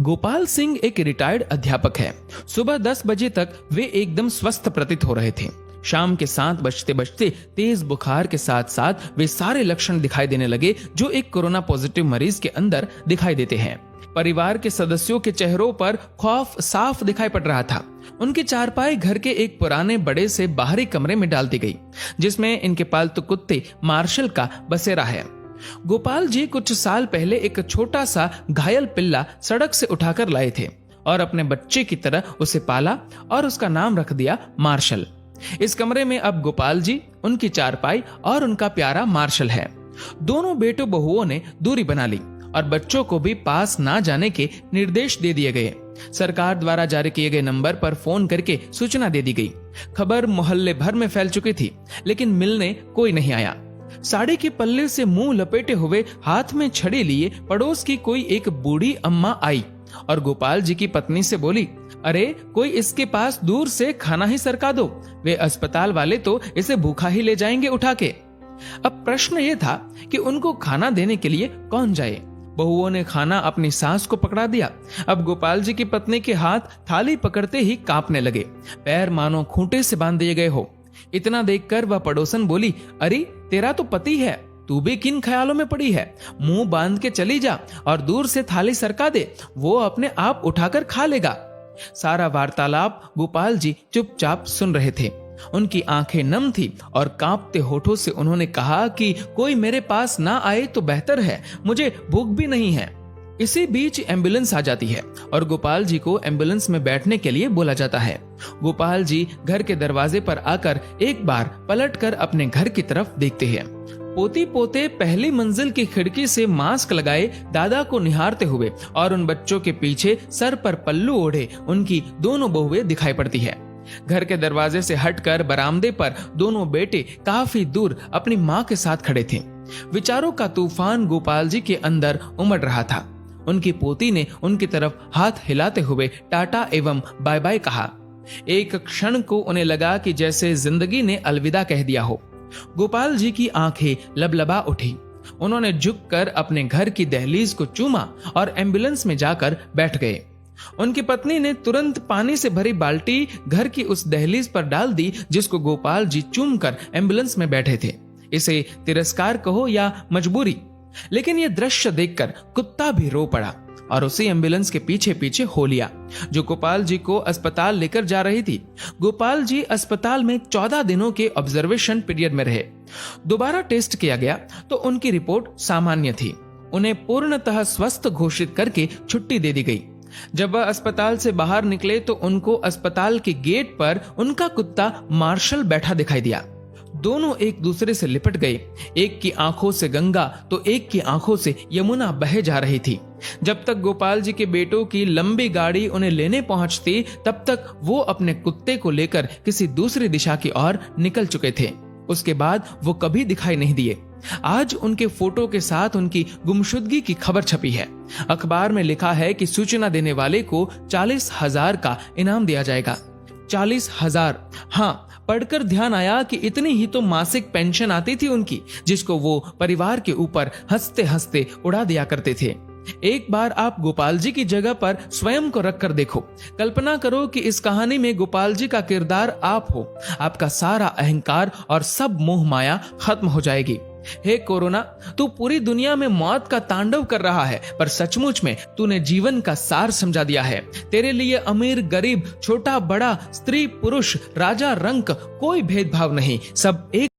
गोपाल सिंह एक रिटायर्ड अध्यापक है। सुबह 10 बजे तक वे एकदम स्वस्थ प्रतीत हो रहे थे। शाम के 7 बजते बजते तेज बुखार के साथ साथ वे सारे लक्षण दिखाई देने लगे जो एक कोरोना पॉजिटिव मरीज के अंदर दिखाई देते हैं। परिवार के सदस्यों के चेहरों पर खौफ साफ दिखाई पड़ रहा था। उनकी चारपाई घर के एक पुराने बड़े से बाहरी कमरे में डाल दी गई, जिसमें इनके पालतू कुत्ते मार्शल का बसेरा है। गोपाल जी कुछ साल पहले एक छोटा सा घायल पिल्ला सड़क से उठाकर लाए थे और अपने बच्चे की तरह उसे पाला और उसका नाम रख दिया मार्शल। इस कमरे में अब गोपाल जी, उनकी चारपाई और उनका प्यारा मार्शल है। दोनों बेटों बहुओं ने दूरी बना ली और बच्चों को भी पास ना जाने के निर्देश दे दिए गए। सरकार द्वारा जारी किए गए नंबर पर फोन करके सूचना दे दी गई। खबर मोहल्ले भर में फैल चुकी थी, लेकिन मिलने कोई नहीं आया। साड़ी के पल्ले से मुंह लपेटे हुए, हाथ में छड़ी लिए पड़ोस की कोई एक बूढ़ी अम्मा आई और गोपाल जी की पत्नी से बोली, अरे कोई इसके पास दूर से खाना ही सरका दो, वे अस्पताल वाले तो इसे भूखा ही ले जाएंगे उठा के। अब प्रश्न ये था कि उनको खाना देने के लिए कौन जाए। बहुओं ने खाना अपनी सास को पकड़ा दिया। अब गोपाल जी की पत्नी के हाथ थाली पकड़ते ही कांपने लगे, पैर मानो खूंटे से बांध दिए गए हो। इतना देखकर वह पड़ोसन बोली, अरे तेरा तो पति है, तू भी किन ख्यालों में पड़ी है? मुंह बांध के चली जा और दूर से थाली सरका दे, वो अपने आप उठाकर खा लेगा। सारा वार्तालाप गोपाल जी चुपचाप सुन रहे थे। उनकी आंखें नम थी और कांपते होठों से उन्होंने कहा कि कोई मेरे पास ना आए तो बेहतर है, मुझे भूख भी नहीं है। इसी बीच एम्बुलेंस आ जाती है और गोपाल जी को एम्बुलेंस में बैठने के लिए बोला जाता है। गोपाल जी घर के दरवाजे पर आकर एक बार पलटकर अपने घर की तरफ देखते हैं। पोती पोते पहली मंजिल की खिड़की से मास्क लगाए दादा को निहारते हुए और उन बच्चों के पीछे सर पर पल्लू ओढ़े उनकी दोनों बहुएं दिखाई पड़ती है। घर के दरवाजे से हटकर बरामदे पर दोनों बेटे काफी दूर अपनी माँ के साथ खड़े थे। विचारों का तूफान गोपाल जी के अंदर उमड़ रहा था। उनकी पोती ने उनकी तरफ हाथ हिलाते हुए टाटा एवं बाय बाय कहा। एक क्षण को उन्हें लगा कि जैसे जिंदगी ने अलविदा कह दिया हो। गोपाल जी की आंखें लबलबा उठी। उन्होंने झुककर अपने घर की दहलीज को चूमा और एम्बुलेंस में जाकर बैठ गए। उनकी पत्नी ने तुरंत पानी से भरी बाल्टी घर की उस दहलीज पर डाल दी जिसको गोपाल जी चूमकर एम्बुलेंस में बैठे थे। इसे तिरस्कार कहो या मजबूरी, लेकिन यह दृश्य देखकर कुत्ता भी रो पड़ा और उसी एम्बुलेंस के पीछे पीछे हो लिया जो गोपाल जी को अस्पताल लेकर जा रही थी। गोपाल जी अस्पताल में 14 दिनों के ऑब्जर्वेशन पीरियड में रहे। दोबारा टेस्ट किया गया तो उनकी रिपोर्ट सामान्य थी। उन्हें पूर्णतः स्वस्थ घोषित करके छुट्टी दे दी गई। जब वह अस्पताल से बाहर निकले तो उनको अस्पताल के गेट पर उनका कुत्ता मार्शल बैठा दिखाई दिया। दोनों एक दूसरे से लिपट गए। एक की आंखों से गंगा तो एक की आंखों से यमुना बहे जा रही थी। जब तक गोपाल जी के बेटों की लंबी गाड़ी उन्हें लेने पहुंचती, तब तक वो अपने कुत्ते को लेकर किसी दूसरी दिशा की ओर निकल चुके थे। उसके बाद वो कभी दिखाई नहीं दिए। आज उनके फोटो के साथ उनकी गुमशुदगी की खबर छपी है। अखबार में लिखा है कि सूचना देने वाले को 40,000 का इनाम दिया जाएगा। 40,000। हाँ, पढ़कर ध्यान आया कि इतनी ही तो मासिक पेंशन आती थी उनकी, जिसको वो परिवार के ऊपर हंसते हंसते उड़ा दिया करते थे। एक बार आप गोपाल जी की जगह पर स्वयं को रखकर देखो। कल्पना करो कि इस कहानी में गोपाल जी का किरदार आप हो। आपका सारा अहंकार और सब मोह माया खत्म हो जाएगी। हे कोरोना, तू पूरी दुनिया में मौत का तांडव कर रहा है, पर सचमुच में तूने जीवन का सार समझा दिया है। तेरे लिए अमीर गरीब, छोटा बड़ा, स्त्री पुरुष, राजा रंक कोई भेदभाव नहीं, सब एक